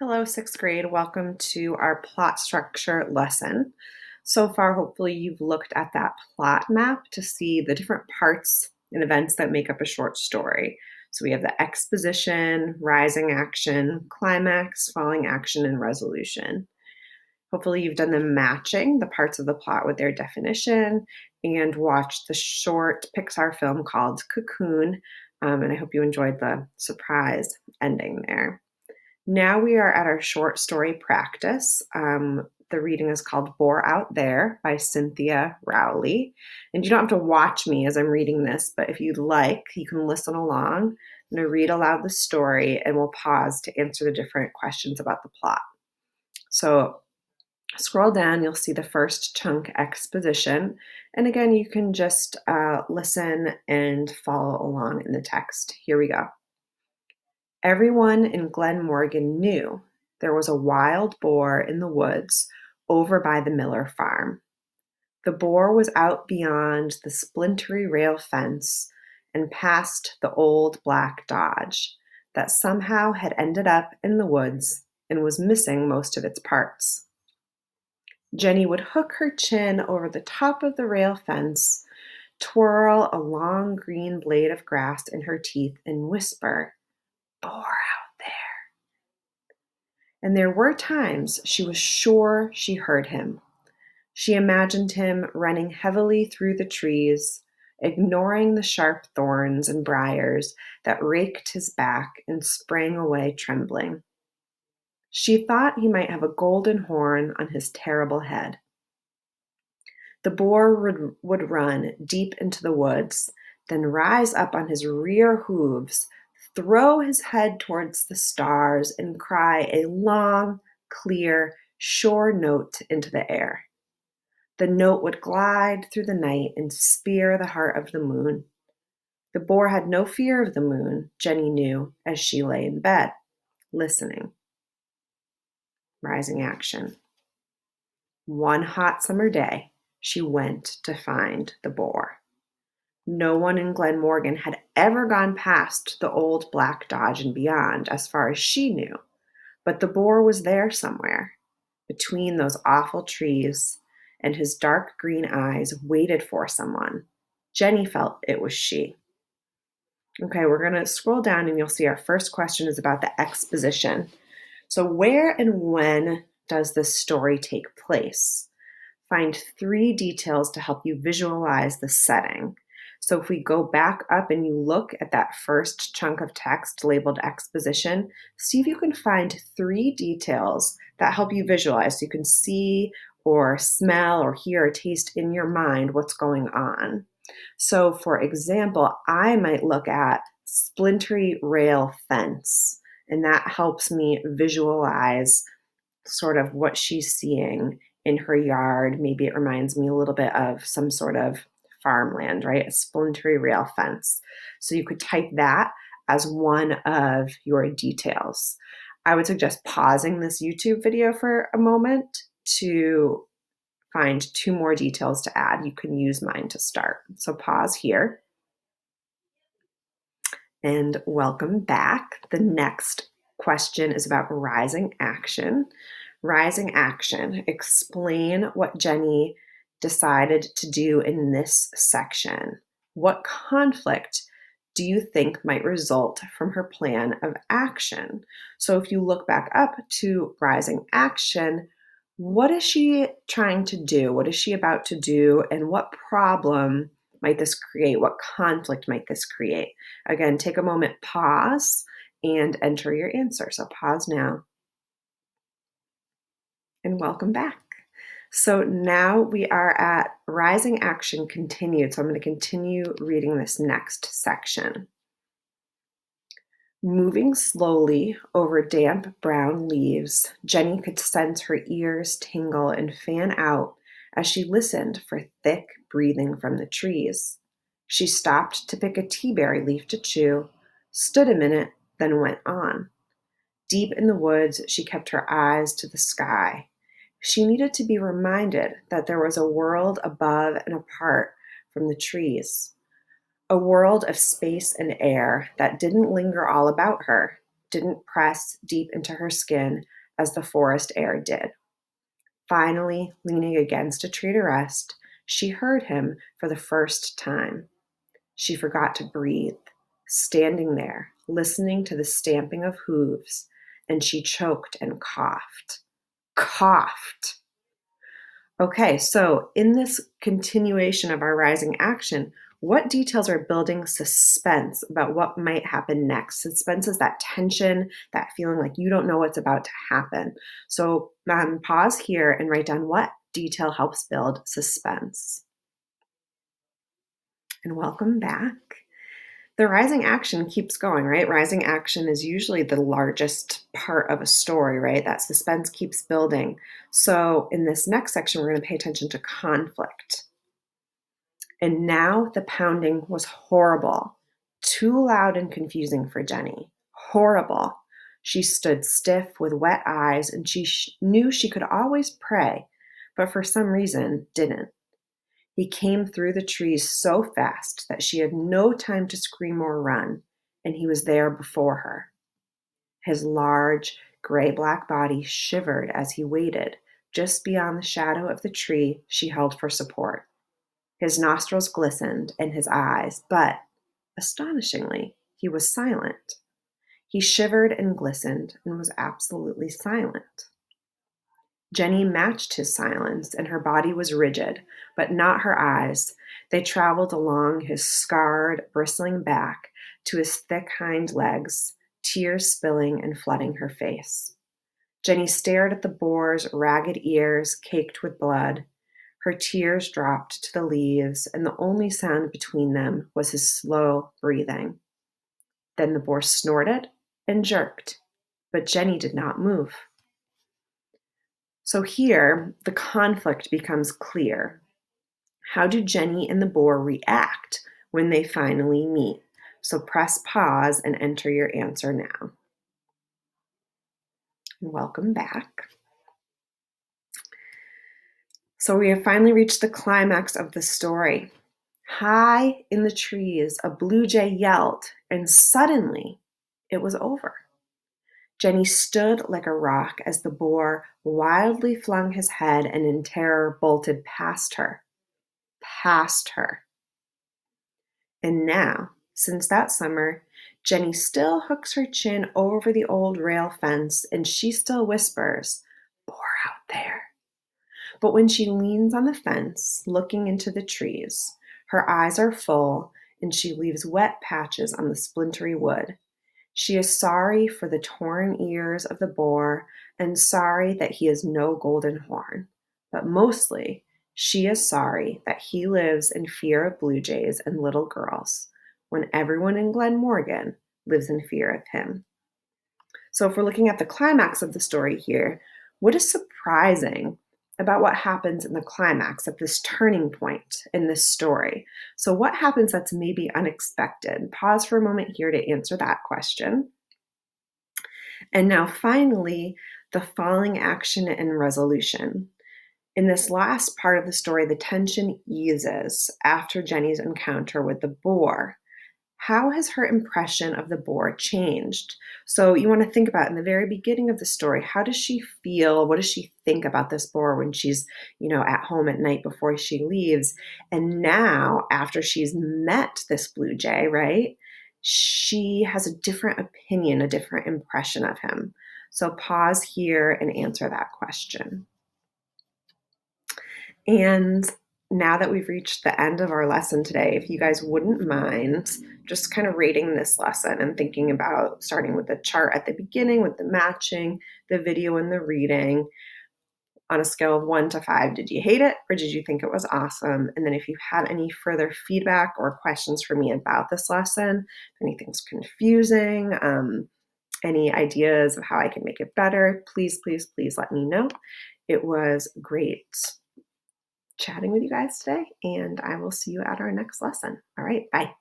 Hello, sixth grade. Welcome to our plot structure lesson. So far, hopefully, you've looked at that plot map to see the different parts and events that make up a short story. So we have the exposition, rising action, climax, falling action, and resolution. Hopefully, you've done the matching the parts of the plot with their definition and watched the short Pixar film called Cocoon. And I hope you enjoyed the surprise ending there. Now we are at our short story practice. The reading is called Bore Out There by Cynthia Rowley. And you don't have to watch me as I'm reading this, but if you'd like, you can listen along. I'm going to read aloud the story and we'll pause to answer the different questions about the plot. So scroll down, you'll see the first chunk, exposition. And again, you can just listen and follow along in the text. Here we go. Everyone in Glen Morgan knew there was a wild boar in the woods over by the Miller farm. The boar was out beyond the splintery rail fence and past the old black Dodge that somehow had ended up in the woods and was missing most of its parts. Jenny would hook her chin over the top of the rail fence, twirl a long green blade of grass in her teeth, and whisper, "Boar out there." And there were times she was sure she heard him. She imagined him running heavily through the trees, ignoring the sharp thorns and briars that raked his back and sprang away trembling. She thought he might have a golden horn on his terrible head. The boar would run deep into the woods, then rise up on his rear hooves, throw his head towards the stars, and cry a long, clear, sure note into the air. The note would glide through the night and spear the heart of the moon. The boar had no fear of the moon, Jenny knew, as she lay in bed, listening. Rising action. One hot summer day, she went to find the boar. No one in Glen Morgan had ever gone past the old black Dodge and beyond, as far as she knew. But the boar was there somewhere, between those awful trees, and his dark green eyes waited for someone. Jenny felt it was she. Okay, we're going to scroll down and you'll see our first question is about the exposition. So where and when does this story take place? Find 3 details to help you visualize the setting. So if we go back up and you look at that first chunk of text labeled exposition, see if you can find 3 details that help you visualize so you can see or smell or hear or taste in your mind what's going on. So for example, I might look at splintery rail fence, and that helps me visualize sort of what she's seeing in her yard. Maybe it reminds me a little bit of some sort of farmland, right? A splintery rail fence. So you could type that as one of your details. I would suggest pausing this YouTube video for a moment to find 2 more details to add. You can use mine to start. So pause here. And welcome back. The next question is about rising action. Rising action. Explain what Jenny decided to do in this section. What conflict do you think might result from her plan of action? So if you look back up to rising action, what is she trying to do? What is she about to do? And what problem might this create? What conflict might this create? Again, take a moment, pause, and enter your answer. So pause now. And welcome back. So now we are at rising action continued. So I'm going to continue reading this next section. Moving slowly over damp brown leaves, Jenny could sense her ears tingle and fan out as she listened for thick breathing from the trees. She stopped to pick a teaberry leaf to chew, stood a minute, then went on. Deep in the woods, she kept her eyes to the sky. She needed to be reminded that there was a world above and apart from the trees. A world of space and air that didn't linger all about her, didn't press deep into her skin as the forest air did. Finally, leaning against a tree to rest, she heard him for the first time. She forgot to breathe, standing there, listening to the stamping of hooves, and she choked and coughed. Coughed. Okay, so in this continuation of our rising action, what details are building suspense about what might happen next? Suspense is that tension, that feeling like you don't know what's about to happen. So pause here and write down what detail helps build suspense. And welcome back. The rising action keeps going, right? Rising action is usually the largest part of a story, right? That suspense keeps building. So in this next section, we're going to pay attention to conflict. And now the pounding was horrible, too loud and confusing for Jenny. Horrible. She stood stiff with wet eyes, and she knew she could always pray, but for some reason didn't. He came through the trees so fast that she had no time to scream or run, and he was there before her. His large, gray-black body shivered as he waited just beyond the shadow of the tree she held for support. His nostrils glistened in his eyes, but, astonishingly, he was silent. He shivered and glistened and was absolutely silent. Jenny matched his silence, and her body was rigid, but not her eyes. They traveled along his scarred, bristling back to his thick hind legs, tears spilling and flooding her face. Jenny stared at the boar's ragged ears caked with blood. Her tears dropped to the leaves, and the only sound between them was his slow breathing. Then the boar snorted and jerked, but Jenny did not move. So here, the conflict becomes clear. How do Jenny and the boar react when they finally meet? So press pause and enter your answer now. And welcome back. So we have finally reached the climax of the story. High in the trees, a blue jay yelled, and suddenly it was over. Jenny stood like a rock as the boar wildly flung his head and in terror bolted past her. Past her. And now, since that summer, Jenny still hooks her chin over the old rail fence and she still whispers, "Boar out there." But when she leans on the fence, looking into the trees, her eyes are full and she leaves wet patches on the splintery wood. She is sorry for the torn ears of the boar and sorry that he has no golden horn. But mostly, she is sorry that he lives in fear of blue jays and little girls when everyone in Glen Morgan lives in fear of him. So if we're looking at the climax of the story here, what is surprising about what happens in the climax at this turning point in this story? So what happens that's maybe unexpected? Pause for a moment here to answer that question. And now finally, the falling action and resolution. In this last part of the story, the tension eases after Jenny's encounter with the boar. How has her impression of the boar changed? So you want to think about in the very beginning of the story, how does she feel? What does she think about this boar when she's, at home at night before she leaves? And now, after she's met this blue jay, right, she has a different opinion, a different impression of him. So pause here and answer that question. And now that we've reached the end of our lesson today, if you guys wouldn't mind just kind of rating this lesson and thinking about starting with the chart at the beginning, with the matching, the video and the reading. On a scale of 1 to 5, did you hate it or did you think it was awesome? And then if you had any further feedback or questions for me about this lesson, if anything's confusing, any ideas of how I can make it better, please, please, please let me know. It was great chatting with you guys today, and I will see you at our next lesson. All right, bye.